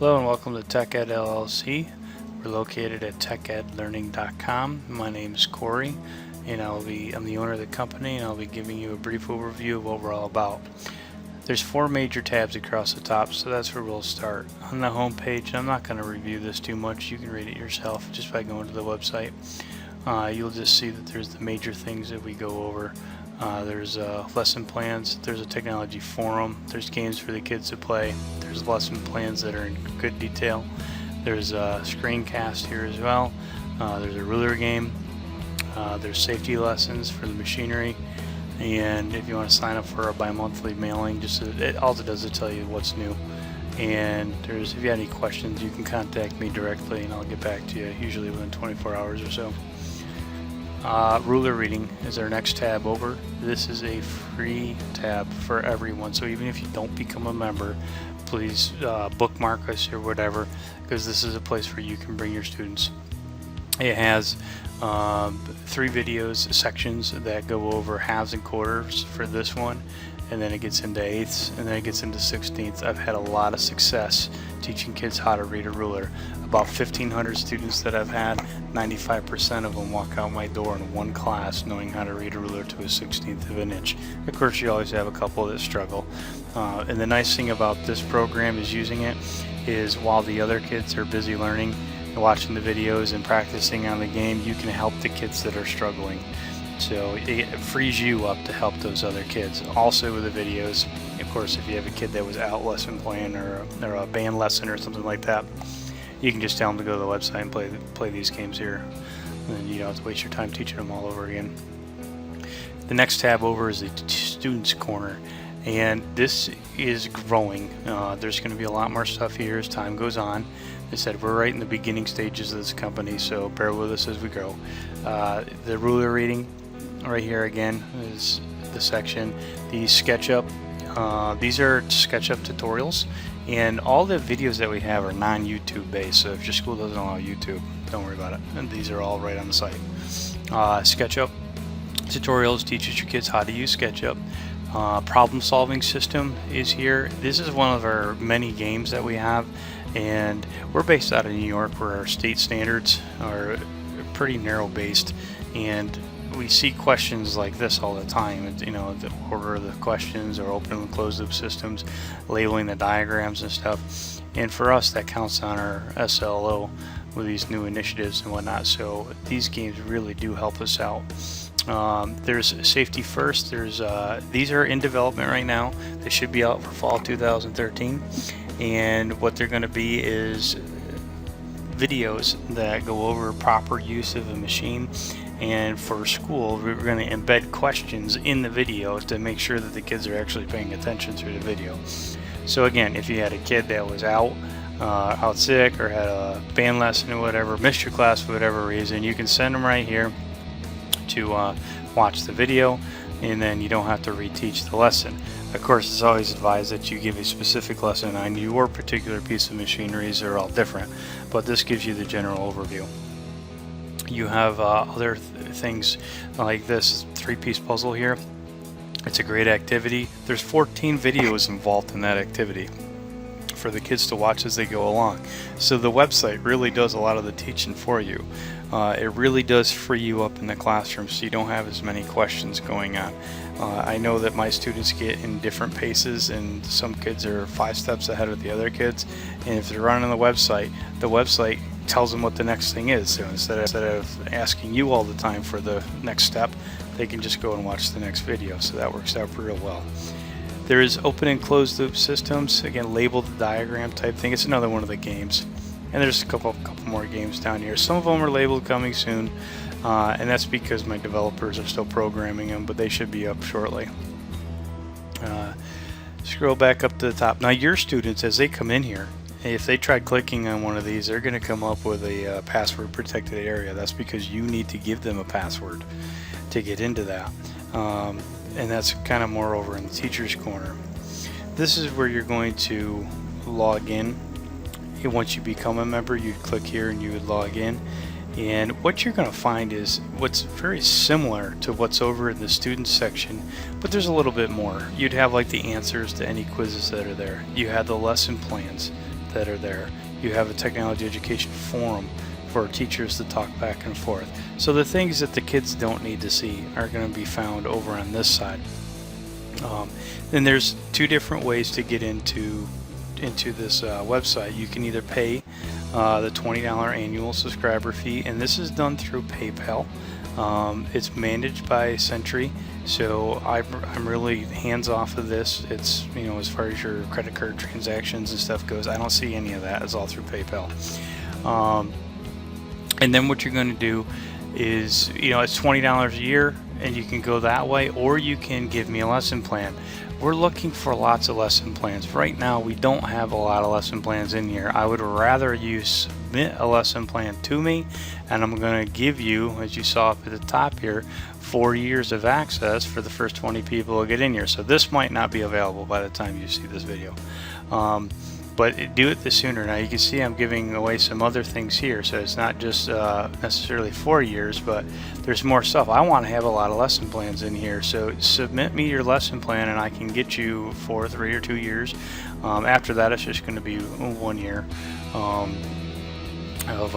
Hello and welcome to TechEd LLC. We're located at techedlearning.com. My name is Corey, and I'm the owner of the company, and I'll be giving you a brief overview of what we're all about. There's 4 major tabs across the top, so that's where we'll start. On the home page, I'm not going to review this too much. You can read it yourself just by going to the website. You'll just see that there's the major things that we go over. There's lesson plans, there's a technology forum, there's games for the kids to play, there's lesson plans that are in good detail, there's a screencast here as well, there's a ruler game, there's safety lessons for the machinery, and if you want to sign up for a bi-monthly mailing, all it does is tell you what's new. And if you have any questions, you can contact me directly and I'll get back to you, usually within 24 hours or so. Ruler reading is our next tab over. This is a free tab for everyone, so even if you don't become a member, please bookmark us or whatever, because this is a place where you can bring your students. It has 3 videos sections that go over halves and quarters for this one, and then it gets into eighths, and then it gets into sixteenths. I've had a lot of success teaching kids how to read a ruler. About 1,500 students that I've had, 95% of them walk out my door in one class knowing how to read a ruler to a 1/16th of an inch. Of course, you always have a couple that struggle. And the nice thing about this program is using it is while the other kids are busy learning, watching the videos and practicing on the game, you can help the kids that are struggling. So it frees you up to help those other kids. Also with the videos, of course, if you have a kid that was out lesson playing or a band lesson or something like that, you can just tell them to go to the website and play these games here. And you don't have to waste your time teaching them all over again. The next tab over is the Students Corner, and this is growing. There's going to be a lot more stuff here as time goes on. As I said, we're right in the beginning stages of this company, so bear with us as we grow. The ruler reading right here again is the section. The SketchUp, these are SketchUp Tutorials, and all the videos that we have are non-YouTube based, so if your school doesn't allow YouTube, don't worry about it. And these are all right on the site. SketchUp Tutorials teaches your kids how to use SketchUp. Problem solving system is here. This is one of our many games that we have, and we're based out of New York, where our state standards are pretty narrow based, and we see questions like this all the time. The order of the questions, or open and closed loop systems, labeling the diagrams and stuff. And for us, that counts on our SLO with these new initiatives and whatnot. So these games really do help us out. There's Safety First. These are in development right now. They should be out for fall 2013. And what they're going to be is videos that go over proper use of a machine. And for school, we're going to embed questions in the video to make sure that the kids are actually paying attention through the video. So again, if you had a kid that was out sick, or had a band lesson or whatever, missed your class for whatever reason, you can send them right here to watch the video, and then you don't have to reteach the lesson. Of course, it's always advised that you give a specific lesson on your particular piece of machinery. They're all different, but this gives you the general overview. You have other things like this 3-piece puzzle here. It's a great activity. There's 14 videos involved in that activity for the kids to watch as they go along. So the website really does a lot of the teaching for you. It really does free you up in the classroom, so you don't have as many questions going on. I know that my students get in different paces, and some kids are 5 steps ahead of the other kids, and if they're running the website tells them what the next thing is. So instead of asking you all the time for the next step, they can just go and watch the next video. So that works out real well. There is open and closed loop systems, again labeled the diagram type thing. It's another one of the games, and there's a couple more games down here. Some of them are labeled coming soon, and that's because my developers are still programming them, but they should be up shortly. Scroll back up to the top. Now your students, as they come in here, if they try clicking on one of these, they're going to come up with a password protected area. That's because you need to give them a password to get into that. And that's kind of more over in the teacher's corner. This is where you're going to log in. And once you become a member, you'd click here and you would log in. And what you're going to find is what's very similar to what's over in the students section, but there's a little bit more. You'd have like the answers to any quizzes that are there. You have the lesson plans. that are there. You have a technology education forum for teachers to talk back and forth. So the things that the kids don't need to see are going to be found over on this side. Then there's two different ways to get into this website. You can either pay the $20 annual subscriber fee, and this is done through PayPal. It's managed by Century, so I'm really hands off of this. It's, you know, as far as your credit card transactions and stuff goes, I don't see any of that. It's all through PayPal. And then what you're going to do is, you know, it's $20 a year, and you can go that way, or you can give me a lesson plan. We're looking for lots of lesson plans. Right now we don't have a lot of lesson plans in here. I would rather you submit a lesson plan to me, and I'm going to give you, as you saw up at the top here, 4 years of access for the first 20 people who get in here. So this might not be available by the time you see this video. But do it the sooner. Now you can see I'm giving away some other things here, so it's not just necessarily 4 years, but there's more stuff. I want to have a lot of lesson plans in here, so submit me your lesson plan and I can get you for 3 or 2 years. After that, it's just going to be 1 year of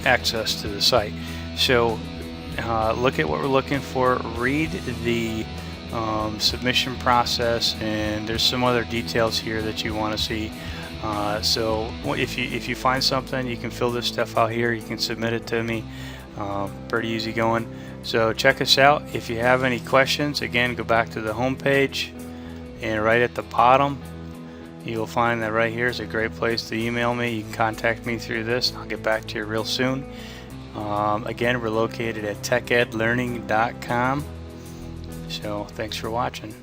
access to the site. So look at what we're looking for, read the submission process, and there's some other details here that you want to see. So if you find something, you can fill this stuff out here, you can submit it to me. Pretty easy going. So check us out. If you have any questions, again, go back to the home page, and right at the bottom you'll find that right here is a great place to email me. You can contact me through this. I'll get back to you real soon. Again, we're located at TechEdLearning.com. So thanks for watching.